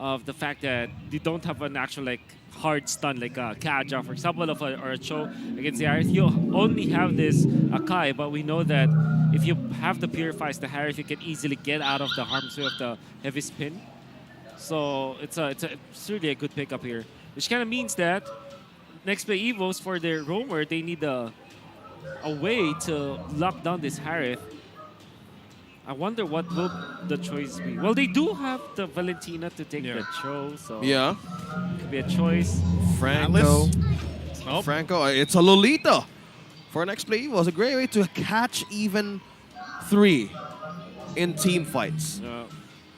of the fact that they don't have an actual like hard stun like a Kaja, for example, or a Cho against the Harith. You only have this Akai, but we know that if you have the Purifies the Harith, you can easily get out of the harm's way of the heavy spin. So it's really a good pickup here, which kind of means that NEXPLAY EVOS for their roamer, they need a way to lock down this Harith. I wonder what will the choice be. Well, they do have the Valentina to take the Cho, so yeah, could be a choice. Franco. Oh. Franco, it's a Lolita for NEXPLAY EVOS. A great way to catch even 3 in team fights.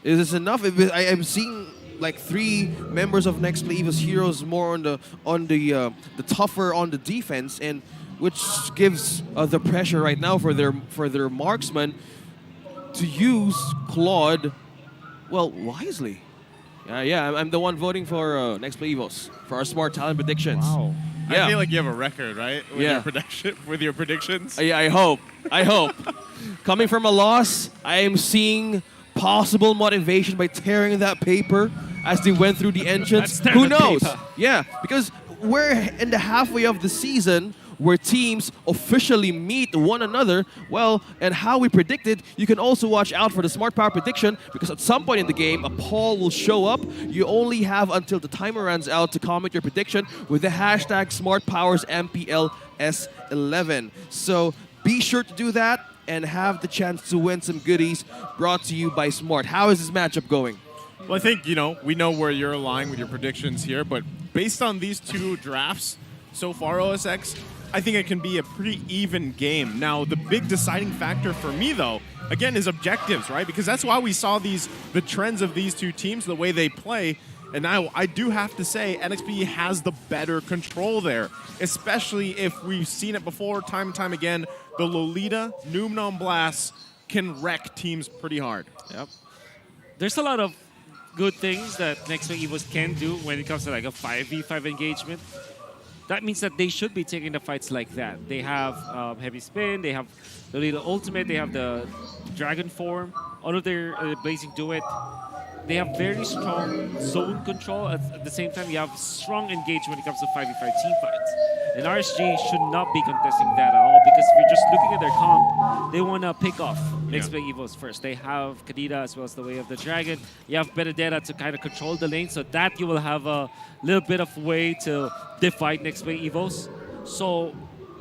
Is this enough? I am seeing like 3 members of NEXPLAY EVOS heroes more on the tougher on the defense, and which gives the pressure right now for their marksman to use Claude, well, wisely. Yeah, I'm the one voting for NEXPLAY EVOS for our smart talent predictions. Wow. I feel like you have a record, right? With your predictions. Yeah, I hope. Coming from a loss, I am seeing possible motivation by tearing that paper as they went through the entrance. Who knows? Paper. Yeah, because we're in the halfway of the season where teams officially meet one another. Well, and how we predicted, you can also watch out for the Smart Power prediction, because at some point in the game, a poll will show up. You only have until the timer runs out to comment your prediction with the hashtag SmartPowers MPL S11. So be sure to do that and have the chance to win some goodies brought to you by Smart. How is this matchup going? Well, I think, we know where you're lying with your predictions here, but based on these 2 drafts so far, OSX, I think it can be a pretty even game. Now, the big deciding factor for me, though, again, is objectives, right? Because that's why we saw the trends of these 2 teams, the way they play. And now I do have to say NXPE has the better control there, especially if we've seen it before time and time again. The Lolita Numnon Blast can wreck teams pretty hard. Yep. There's a lot of good things that NEXPLAY EVOS can do when it comes to like a 5v5 engagement. That means that they should be taking the fights like that. They have heavy spin, they have the little ultimate, they have the dragon form, all of their blazing duet. They have very strong zone control. At the same time, you have strong engagement when it comes to 5v5 team fights. And RSG should not be contesting that at all, because if you're just looking at their comp, they want to pick off NEXPLAY EVOS first. They have Kadita as well as the Way of the Dragon. You have Benedetta to kind of control the lane, so that you will have a little bit of way to divide NEXPLAY EVOS. So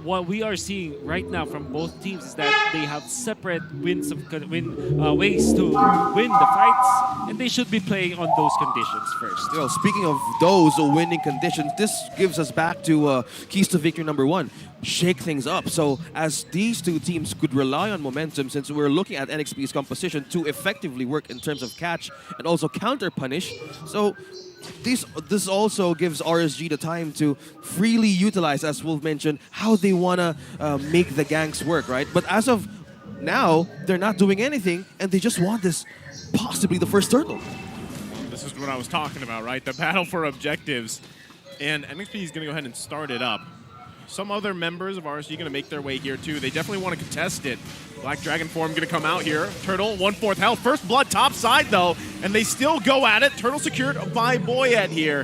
what we are seeing right now from both teams is that they have separate ways to win the fights, and they should be playing on those conditions first. Well, speaking of those winning conditions, this gives us back to keys to victory number 1. Shake things up. So as these 2 teams could rely on momentum, since we're looking at NXP's composition to effectively work in terms of catch and also counter punish. So this also gives RSG the time to freely utilize, as Wolf mentioned, how they want to make the ganks work, right? But as of now, they're not doing anything, and they just want this, possibly the first turtle. This is what I was talking about, right? The battle for objectives. And NXP is going to go ahead and start it up. Some other members of RSG going to make their way here, too. They definitely want to contest it. Black Dragon form going to come out here. Turtle, 1/4 health. First blood top side, though. And they still go at it. Turtle secured by Boyet here.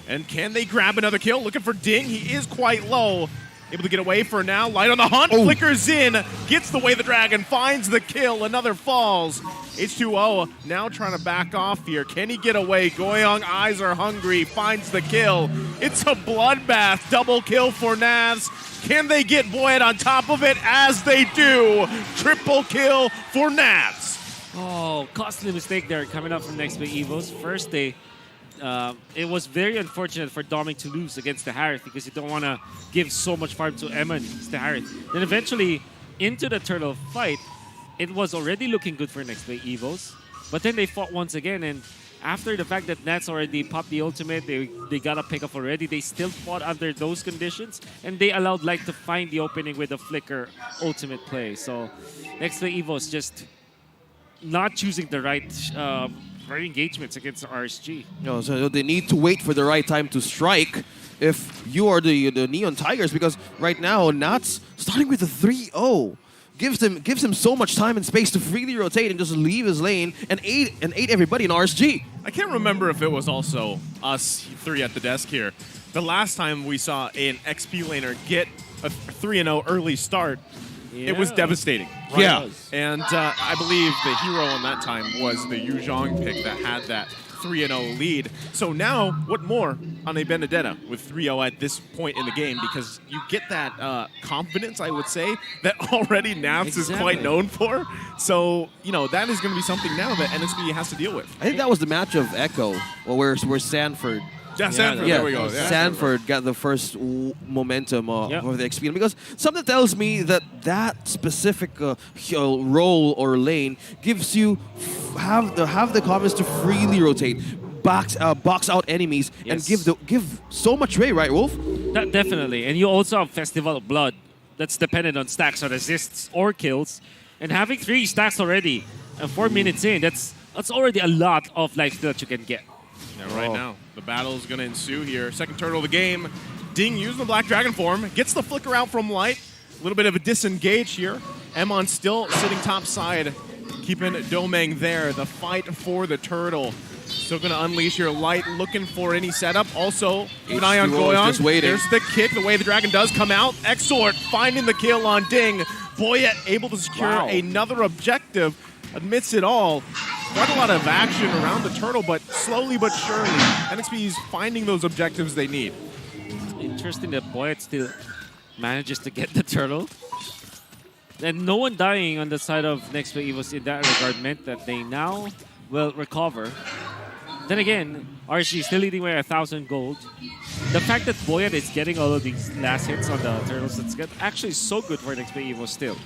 And can they grab another kill? Looking for Ding. He is quite low. Able to get away for now. Light on the hunt. Flickers in. Gets the Way of the Dragon. Finds the kill. Another falls. H2O now trying to back off here. Can he get away? Goyong eyes are hungry. Finds the kill. It's a bloodbath. Double kill for Navs. Can they get Boyet on top of it? As they do. Triple kill for Navs. Oh, costly mistake there coming up from NEXPLAY EVOS. First, it was very unfortunate for Dominic to lose against the Harith, because you don't want to give so much farm to Emma against the Harith. Then eventually, into the turtle fight, it was already looking good for NEXPLAY EVOS. But then they fought once again, and after the fact that Nats already popped the ultimate, they got a pickup already, they still fought under those conditions, and they allowed Light to find the opening with a flicker ultimate play. So NEXPLAY EVOS just not choosing the right engagements against RSG. So they need to wait for the right time to strike if you are the Neon Tigers, because right now Nats starting with a 3-0. gives him so much time and space to freely rotate and just leave his lane and aid everybody in RSG. I can't remember if it was also us three at the desk here. The last time we saw an XP laner get a 3-0 early start, it was devastating. Right? Yeah. And I believe the hero on that time was the Yu Zhang pick that had that 3-0 lead. So now, what more on a Benedetta with 3-0 at this point in the game? Because you get that confidence, I would say, that already Nats is quite known for. So, you know, that is going to be something now that NXPE has to deal with. I think that was the match of Echo, where Sanford. Yeah, Sanford, Yeah, there we go. Yeah, Sanford got the first momentum of the XP, because something tells me that specific role or lane gives you have the confidence to freely rotate, box out enemies, and give so much way, right, Wolf? That definitely, and you also have Festival of Blood that's dependent on stacks on assists or kills, and having 3 stacks already, and 4 minutes in, that's already a lot of life that you can get. Yeah, right now, the battle is going to ensue here. Second turtle of the game. Ding using the Black Dragon form. Gets the flicker out from Light. A little bit of a disengage here. Emon still sitting top side, keeping Domeng there. The fight for the turtle. Still going to unleash your Light, looking for any setup. Also, keep an eye on Goyon. Just waiting. There's the kick, the way the dragon does come out. Exort finding the kill on Ding. Boyet able to secure another objective. Amidst it all, quite a lot of action around the turtle, but slowly but surely, NXP is finding those objectives they need. Interesting that Boyet still manages to get the turtle. And no one dying on the side of NEXPLAY EVOS in that regard meant that they now will recover. Then again, RSG still leading by 1,000 gold. The fact that Boyet is getting all of these last hits on the turtles, that's actually so good for NEXPLAY EVOS still.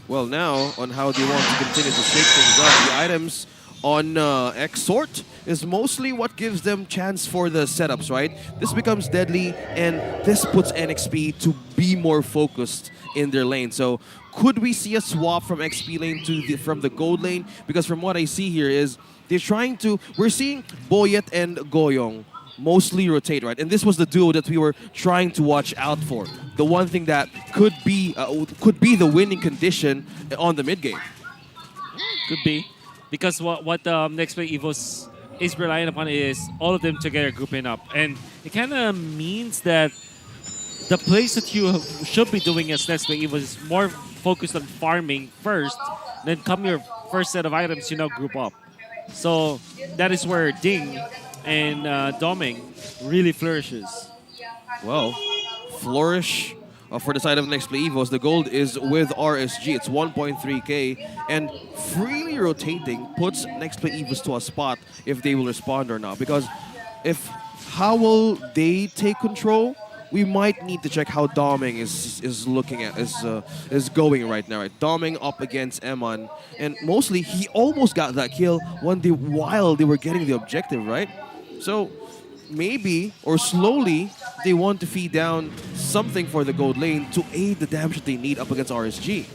Well, now, on how they want to continue to shake things up, the items on Exort is mostly what gives them chance for the setups, right? This becomes deadly, and this puts NXP to be more focused in their lane. So, could we see a swap from XP lane to from the gold lane? Because from what I see here is, they're trying to... We're seeing Boyet and Goyong mostly rotate, right? And this was the duo that we were trying to watch out for. The one thing that could be the winning condition on the mid game. Could be. Because what NEXPLAY EVOS is relying upon is all of them together grouping up. And it kind of means that the place that you should be doing as NEXPLAY EVOS is more focused on farming first, then come your first set of items, you now group up. So that is where Ding and Domeng really flourishes. Well, flourish for the side of NEXPLAY EVOS. The gold is with RSG. It's 1.3k, and freely rotating puts NEXPLAY EVOS to a spot if they will respond or not. Because how will they take control? We might need to check how Domeng is going right now. Right? Domeng up against Emon, and mostly he almost got that kill while they were getting the objective, right? So maybe, or slowly, they want to feed down something for the gold lane to aid the damage that they need up against RSG.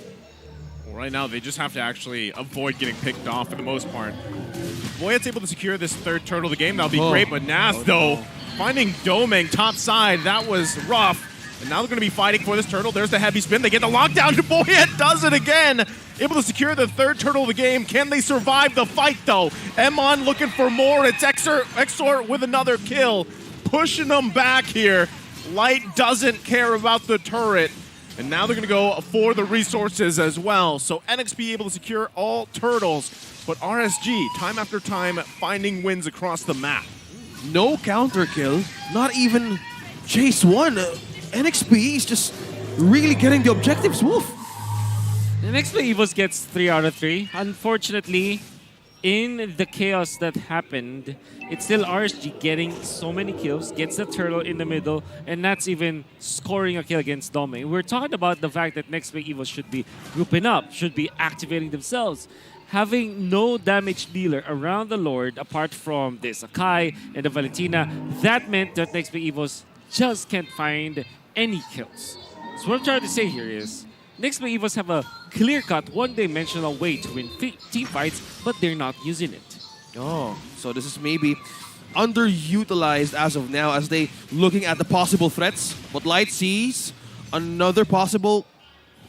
Well, right now, they just have to actually avoid getting picked off for the most part. Boyet's able to secure this third turtle of the game. That'll be great, but Nas, though, finding Domeng top side, that was rough. And now they're going to be fighting for this turtle. There's the heavy spin. They get the lockdown. Boyet does it again. Able to secure the third turtle of the game. Can they survive the fight, though? Emon looking for more. It's Exort with another kill. Pushing them back here. Light doesn't care about the turret. And now they're going to go for the resources as well. So NXP able to secure all turtles. But RSG, time after time, finding wins across the map. No counter kill. Not even chase one. NXP is just really getting the objectives. Wolf. The NEXPLAY EVOS gets 3 out of 3. Unfortunately, in the chaos that happened, it's still RSG getting so many kills, gets the turtle in the middle, and not even scoring a kill against Domeng. We're talking about the fact that NEXPLAY EVOS should be grouping up, should be activating themselves. Having no damage dealer around the Lord, apart from the Sakai and the Valentina, that meant that NEXPLAY EVOS just can't find any kills. So what I'm trying to say here is, NEXPLAY EVOS have a clear-cut, one-dimensional way to win team fights, but they're not using it. Oh, so this is maybe underutilized as of now as they looking at the possible threats. But Light sees another possible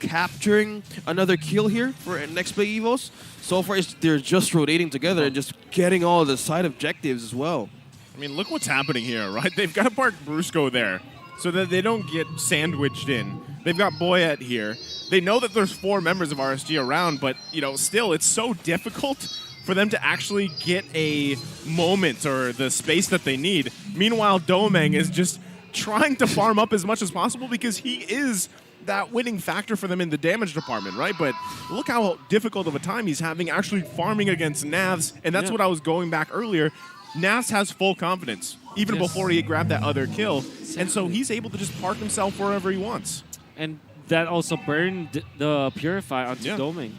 capturing another kill here for NEXPLAY EVOS. So far, they're just rotating together and just getting all the side objectives as well. I mean, look what's happening here, right? They've got to park Brusco there so that they don't get sandwiched in. They've got Boyette here. They know that there's 4 members of RSG around, but, you know, still, it's so difficult for them to actually get a moment or the space that they need. Meanwhile, Domeng is just trying to farm up as much as possible because he is that winning factor for them in the damage department, right? But look how difficult of a time he's having actually farming against Navs, and that's what I was going back earlier. Navs has full confidence, even before he grabbed that other kill, and so he's able to just park himself wherever he wants. And that also burned the Purify onto Domeng.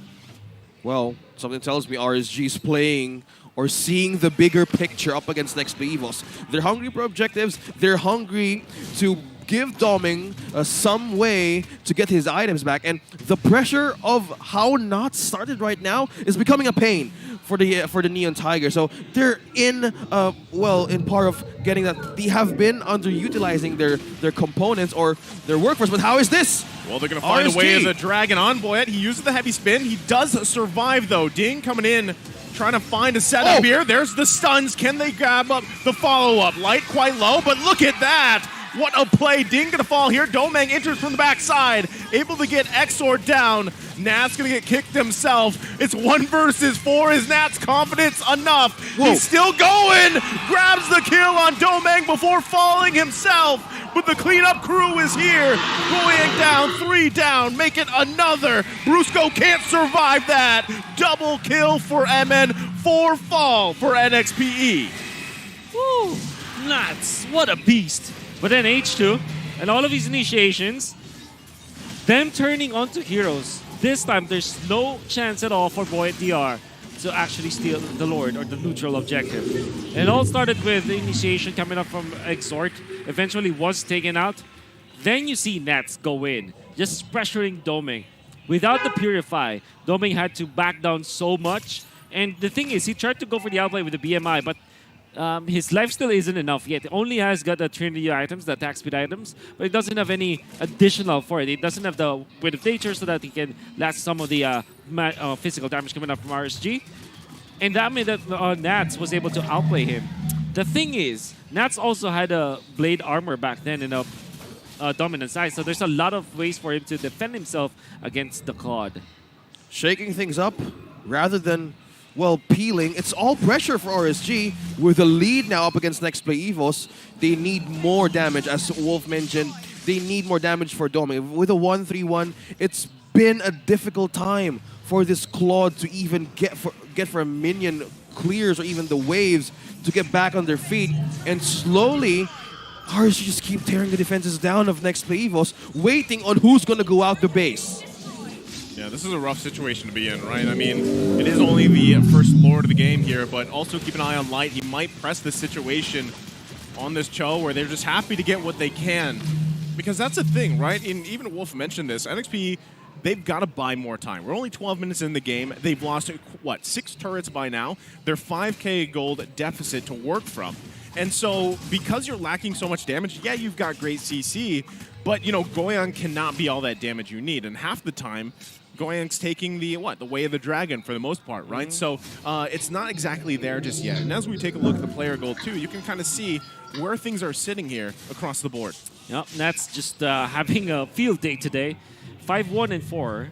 Well, something tells me RSG's playing or seeing the bigger picture up against NEXPLAY EVOS. They're hungry for objectives. They're hungry to give Domeng some way to get his items back. And the pressure of how Not started right now is becoming a pain for the Neon Tiger. So they're in part of getting that. They have been underutilizing their components or their workforce. But how is this? Well, they're going to find a way as a dragon on Boyette. He uses the heavy spin. He does survive, though. Ding coming in, trying to find a setup here. There's the stuns. Can they grab up the follow-up? Light quite low, but look at that. What a play. Ding going to fall here. Domeng enters from the backside, able to get Exor down. Nat's going to get kicked himself. It's 1 versus 4. Is Nat's confidence enough? Whoa. He's still going. Grabs the kill on Domeng before falling himself. But the cleanup crew is here. Going down, 3 down. Make it another. Brusco can't survive that. Double kill for MN. 4 fall for NXPE. Woo! Nuts. What a beast. But then H2 and all of these initiations, them turning onto heroes. This time, there's no chance at all for Boyette DR to actually steal the Lord or the neutral objective. And it all started with the initiation coming up from Exort. Eventually was taken out. Then you see Nats go in, just pressuring Domeng. Without the Purify, Domeng had to back down so much. And the thing is, he tried to go for the outplay with the BMI, but his life still isn't enough yet. It only has got the Trinity items, the attack speed items, but it doesn't have any additional for it. It doesn't have the Wind of Nature so that he can last some of the physical damage coming up from RSG. And that made that Nats was able to outplay him. The thing is, Nats also had a blade armor back then in a dominant side, so there's a lot of ways for him to defend himself against the Claude. Shaking things up rather than peeling. It's all pressure for RSG. With the lead now up against NEXPLAY EVOS, they need more damage. As Wolf mentioned, they need more damage for Domeng. With a 1-3-1, it's been a difficult time for this Claude to even get for a minion clears or even the waves to get back on their feet. And slowly, RSG just keep tearing the defenses down of NEXPLAY EVOS, waiting on who's going to go out the base. Yeah, this is a rough situation to be in, right? I mean, it is only the first Lord of the game here, but also keep an eye on Light. He might press this situation on this Cho where they're just happy to get what they can. Because that's the thing, right? And even Wolf mentioned this. NXP, they've got to buy more time. We're only 12 minutes in the game. They've lost, what, 6 turrets by now? They're 5K gold deficit to work from. And so, because you're lacking so much damage, yeah, you've got great CC, but, you know, Goyang cannot be all that damage you need. And half the time, Goyang's taking the way of the dragon for the most part, right? So it's not exactly there just yet. And as we take a look at the player goal too, you can kind of see where things are sitting here across the board. Yep, that's just having a field day today. 5-1-4.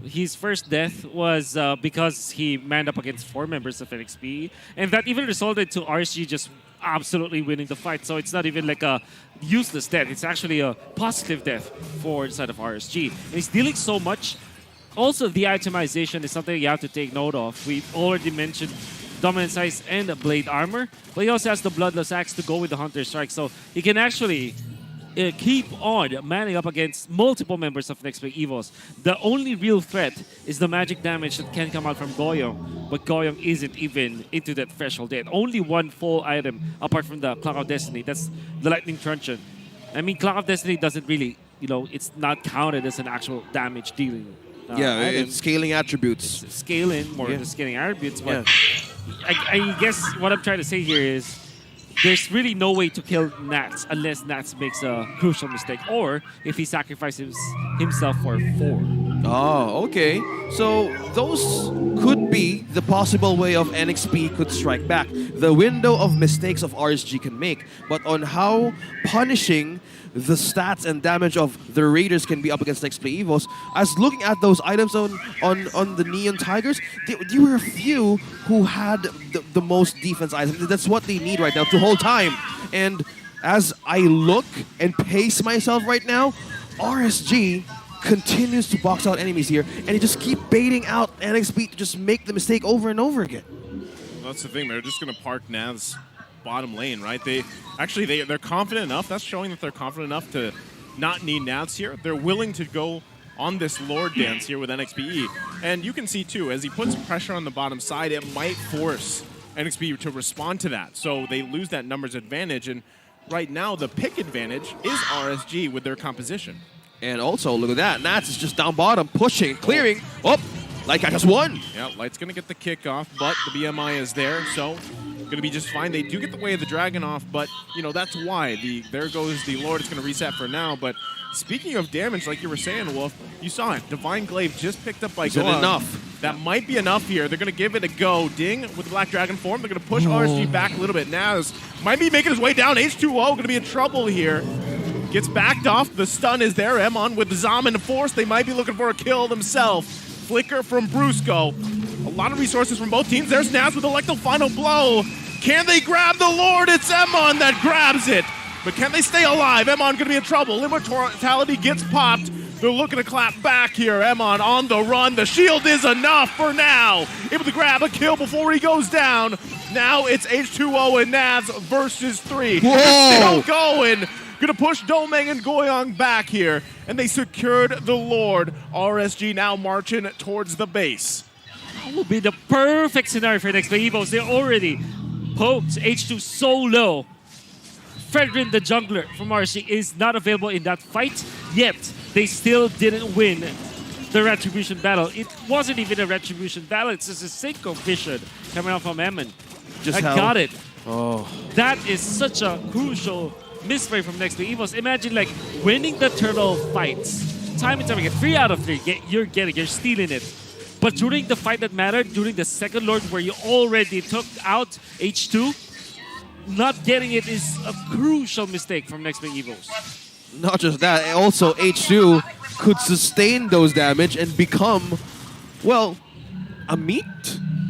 His first death was because he manned up against 4 members of NXPE, and that even resulted to RSG just absolutely winning the fight. So it's not even like a useless death. It's actually a positive death for the side of RSG. And he's dealing so much. Also, the itemization is something you have to take note of. We've already mentioned dominant size and a blade armor, but he also has the bloodless axe to go with the hunter strike, so he can actually keep on manning up against multiple members of NEXPLAY EVOS. The only real threat is the magic damage that can come out from Goyong, but Goyong isn't even into that threshold yet. Only 1 full item apart from the Clock of Destiny. That's the Lightning Truncheon. I mean, Clock of Destiny doesn't really, it's not counted as an actual damage dealing. It's scaling attributes. It's scaling more than scaling attributes, but I guess what I'm trying to say here is there's really no way to kill Nats unless Nats makes a crucial mistake or if he sacrifices himself for 4. Oh, okay. So those could be the possible way of NXP could strike back. The window of mistakes of RSG can make, but on how punishing the stats and damage of the Raiders can be up against NEXPLAY EVOS. As looking at those items on the Neon Tigers, there were a few who had the most defense items. That's what they need right now to hold time. And as I look and pace myself right now, RSG continues to box out enemies here, and they just keep baiting out NXP to just make the mistake over and over again. That's the thing. They're just going to park Nav's bottom lane, right? They're confident enough. That's showing that they're confident enough to not need Navs here. They're willing to go on this Lord dance here with NXPE. And you can see, too, as he puts pressure on the bottom side, it might force NXPE to respond to that. So they lose that numbers advantage. And right now, the pick advantage is RSG with their composition. And also, look at that. Nats is just down bottom, pushing, clearing. Oh, Light just won. Yeah, Light's going to get the kickoff, but the BMI is there, so going to be just fine. They do get the way of the Dragon off, but, you know, that's why. There goes the Lord. It's going to reset for now, but speaking of damage, like you were saying, Wolf, you saw it. Divine Glaive just picked up by Is it enough? That might be enough here. They're going to give it a go. Ding with the Black Dragon form. They're going to push RSG back a little bit. Naz might be making his way down. H2O going to be in trouble here. Gets backed off. The stun is there. Emon with the Zom and the Force. They might be looking for a kill themselves. Flicker from Brusco. A lot of resources from both teams. There's Naz with the Electro Final Blow. Can they grab the Lord? It's Emon that grabs it. But can they stay alive? Emon going to be in trouble. Immortality gets popped. They're looking to clap back here. Emon on the run. The shield is enough for now. Able to grab a kill before he goes down. Now it's H2O and Naz versus 3. Still going. Gonna push Domeng and Goyong back here. And they secured the Lord. RSG now marching towards the base. That will be the perfect scenario for NEXPLAY EVOS. They already poked H2 so low. Fredrin, the jungler from RSG, is not available in that fight, yet they still didn't win the Retribution battle. It wasn't even a Retribution battle, it's just a Synchro Vision coming out from Emon. I got it. Oh. That is such a crucial misplay from NEXPLAY EVOS. Imagine like winning the turtle fights. Time and time again, 3 out of 3, you're stealing it. But during the fight that mattered, during the second Lord where you already took out H2, not getting it is a crucial mistake from NEXPLAY EVOS. Not just that, also H2 could sustain those damage and become, well, a meat,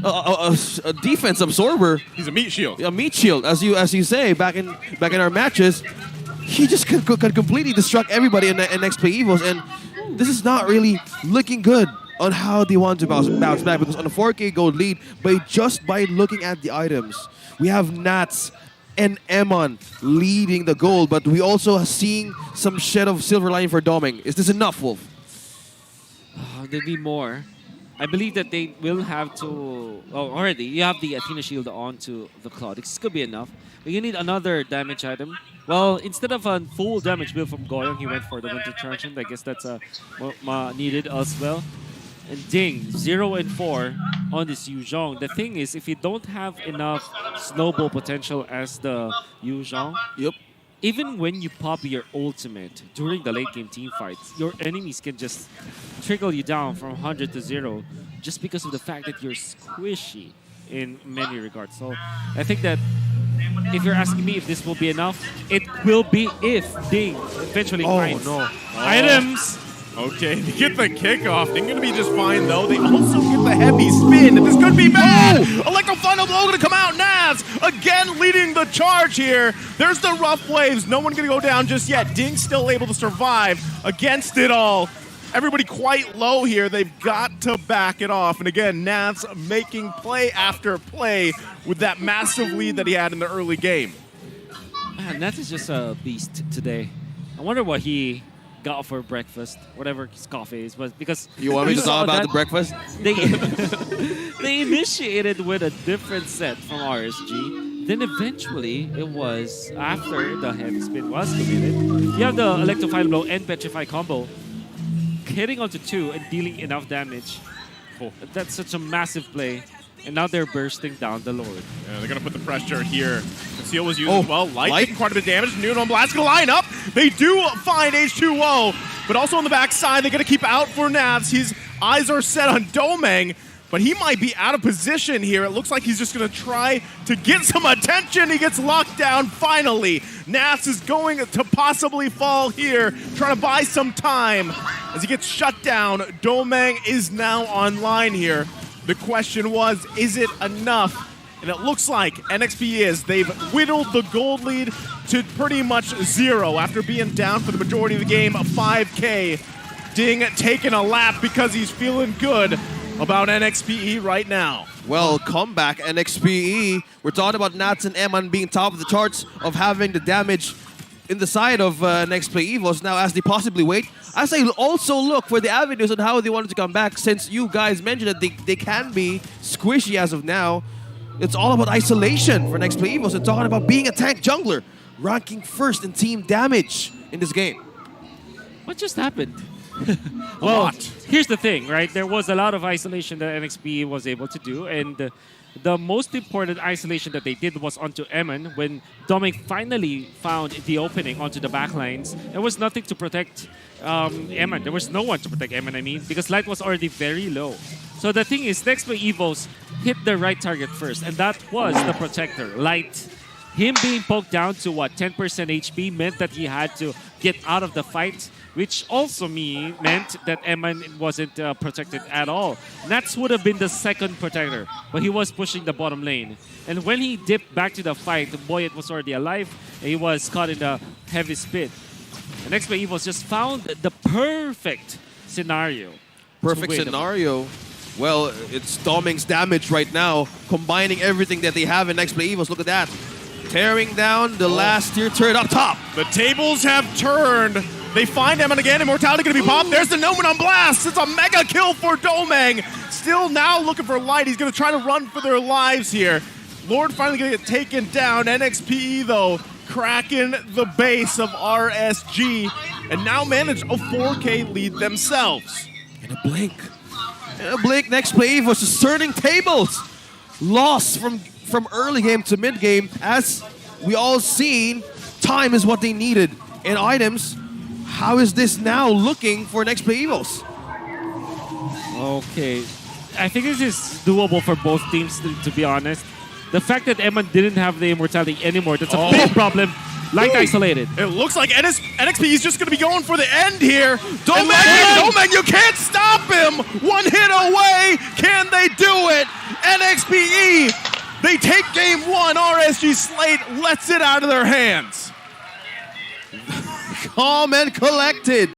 a defense absorber. He's a meat shield. A meat shield, as you say back in our matches. He just could completely destruct everybody in NXPLAY EVOS, and this is not really looking good on how they want to bounce back, because on a 4K gold lead, but just by looking at the items, we have Nats and Emon leading the gold, but we also are seeing some shed of silver lining for Domeng. Is this enough, Wolf? There'll be more. I believe that they will have to... Oh, already, you have the Athena Shield onto the Cloud. This could be enough. But you need another damage item. Well, instead of a full damage build from Goyong, he went for the Winter Transient. I guess that's needed as well. And ding, 0 and 4 on this Yu Zhong. The thing is, if you don't have enough snowball potential as the Yu Zhong, even when you pop your ultimate during the late game team fights, your enemies can just trickle you down from 100 to 0 just because of the fact that you're squishy in many regards. So I think that if you're asking me if this will be enough, it will be if Ding eventually finds items. Okay, they get the kickoff. They're going to be just fine, though. They also get the heavy spin. This could be bad. Electro Final Blow going to come out. Naz again leading the charge here. There's the rough waves. No one going to go down just yet. Ding's still able to survive against it all. Everybody quite low here. They've got to back it off. And again, Naz making play after play with that massive lead that he had in the early game. Man, Naz is just a beast today. I wonder what he got for breakfast, whatever his coffee is, but because you want me to talk about the breakfast? They initiated with a different set from RSG. Then eventually, it was after the heavy spin was committed. You have the Electro Final Blow and Petrify combo hitting onto 2 and dealing enough damage. That's such a massive play. And now they're bursting down the Lord. Yeah, they're going to put the pressure here. Conceal was used as well. Light taking quite a bit of damage. Noon on Blast going to line up. They do find H2O, but also on the backside, they're going to keep out for Nats. His eyes are set on Domeng, but he might be out of position here. It looks like he's just going to try to get some attention. He gets locked down finally. Nats is going to possibly fall here, trying to buy some time. As he gets shut down, Domeng is now online here. The question was, is it enough? And it looks like NXP is. They've whittled the gold lead to pretty much 0 after being down for the majority of the game. 5K. Ding taking a lap because he's feeling good about NXPE right now. Well, comeback NXPE. We're talking about Nats and Eman being top of the charts of having the damage in the side of NEXPLAY EVOS. Now, as they possibly wait, as I also look for the avenues on how they wanted to come back, since you guys mentioned that they can be squishy as of now. It's all about isolation for NEXPLAY EVOS. It's talking about being a tank jungler, ranking first in team damage in this game. What just happened? Well, here's the thing, right? There was a lot of isolation that NXP was able to do, and the most important isolation that they did was onto Eman. When Domeng finally found the opening onto the backlines, there was nothing to protect Eman. There was no one to protect Eman, I mean, because light was already very low. So the thing is, NEXPLAY EVOS hit the right target first, and that was the protector, light. Him being poked down to, what, 10% HP meant that he had to get out of the fight, which also meant that Eman wasn't protected at all. Nats would have been the second protector, but he was pushing the bottom lane. And when he dipped back to the fight, Boyet was already alive, and he was caught in the heavy spit. And NEXPLAY EVOS just found the perfect scenario. Perfect scenario. Well, it's Domeng's damage right now, combining everything that they have in NEXPLAY EVOS. Look at that. Tearing down the last tier turret up top. The tables have turned. They find Eman again. Immortality going to be popped. There's the Nomen on blast. It's a mega kill for Domeng. Still now looking for light. He's going to try to run for their lives here. Lord finally going to get taken down. NXPE, though, cracking the base of RSG and now manage a 4K lead themselves. In a blink. NEXPLAY EVOS is turning tables. Loss from early game to mid game. As we all seen, time is what they needed. And items, how is this now looking for NEXPLAY EVOS? Okay. I think this is doable for both teams, to be honest. The fact that Eman didn't have the immortality anymore, that's a big problem. Light isolated. It looks like NXP is just going to be going for the end here. Domeng, you can't stop him. One hit away. Can they do it? NXPE, they take game 1. RSG Slate lets it out of their hands. Calm and collected.